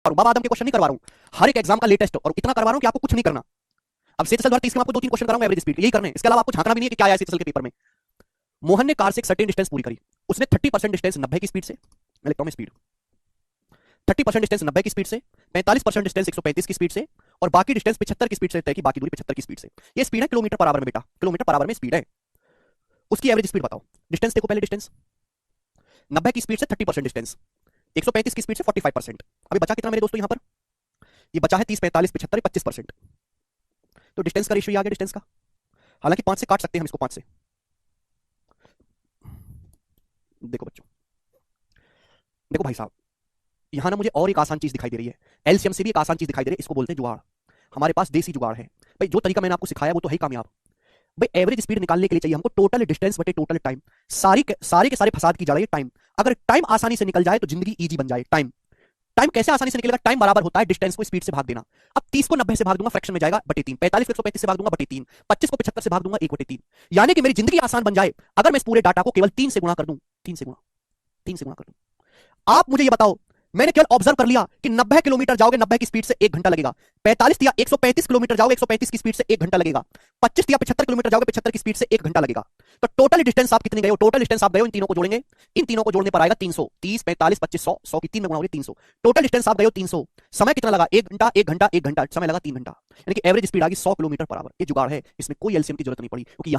और बाबा आदम के क्वेश्चन नहीं करवा रहा हूं, हर एक एग्जाम का लेटेस्ट और इतना करवा रहा हूं कि आपको कुछ नहीं करना। अब सेट सल द्वारा 30 के मैं आपको 2-3 क्वेश्चन कराऊंगा एवरेज स्पीड, यही करने, इसके अलावा आपको झांकना भी नहीं है कि क्या आया सेट सल के पेपर में। मोहन ने कार से एक सर्टेन डिस्टेंस पूरी करी, उसने 30% डिस्टेंस 90 की स्पीड से, मैं लिखता हूं स्पीड, 30% डिस्टेंस 90 की स्पीड से, 45% डिस्टेंस 135 की स्पीड से, और बाकी डिस्टेंस 75 की स्पीड से तय की, बाकी दूरी 75 की स्पीड से। ये स्पीड है किलोमीटर पर आवर में बेटा, किलोमीटर पर आवर में स्पीड है। उसकी एवरेज स्पीड बताओ। डिस्टेंस देखो पहले, डिस्टेंस 90 की स्पीड से 30% डिस्टेंस, 135 की स्पीड से 45%। अभी बचा कितना मेरे दोस्तों यहां पर? ये बचा है 30, 45, 75, 25%। तो डिस्टेंस का रेशियो आ गया डिस्टेंस का। हालांकि 5 से काट सकते हैं हम इसको, 5 से। देखो बच्चों, देखो भाई साहब, यहां ना मुझे और एक आसान चीज दिखाई दे रही है, एलसीएम से भी एक आसान चीज दिखाई दे रही है, इसको बोलते हैं जुगाड़। हमारे पास देसी जुगाड़ है भाई, जो तरीका मैंने आपको सिखाया वो तो है कामयाब भाई। एवरेज स्पीड निकालने के लिए चाहिए हमको टोटल डिस्टेंस बटे टोटल टाइम। सारे के सारे फसाद की जड़ है टाइम। अगर टाइम आसानी से निकल जाए तो जिंदगी इजी बन जाए। टाइम टाइम कैसे आसानी से निकलेगा? टाइम बराबर होता है डिस्टेंस को स्पीड से भाग देना। अब 30 को 90 से भाग दूंगा, फ्रैक्शन में जाएगा /3, 45 को 135 से भाग दूंगा /3, 25 को 75 से भाग दूंगा 1/3। यानी कि मेरी जिंदगी आसान बन जाए अगर मैं इस पूरे डाटा को केवल 3 से गुणा कर दूं, 3 से गुणा कर दूं। आप मुझे ये बताओ, मैंने केवल ऑब्जर्व कर लिया कि 90 किलोमीटर जाओगे 90 की स्पीड से 1 घंटा लगेगा, 45 या 135 किलोमीटर जाओगे 135 की स्पीड से 1 घंटा लगेगा, 25 या 75 किलोमीटर जाओगे 75 की स्पीड से 1 घंटा लगेगा। तो टोटल डिस्टेंस आप कितने गए हो? टोटल डिस्टेंस आप गए हो, इन तीनों को जोड़ेंगे, इन तीनों को जोड़ने पर आएगा 300, 30, 45, 25, 100, 100 की 3 में गुणा 300। टोटल डिस्टेंस आप गए हो 300। समय कितना लगा? 1 घंटा, 1 घंटा, 1 घंटा, समय लगा 3 घंटा। यानी कि एवरेज स्पीड आ गई 100 किलोमीटर पर आवर। ये जुगाड़ है, इसमें कोई एलसीएम की जरूरत नहीं पड़ी, क्योंकि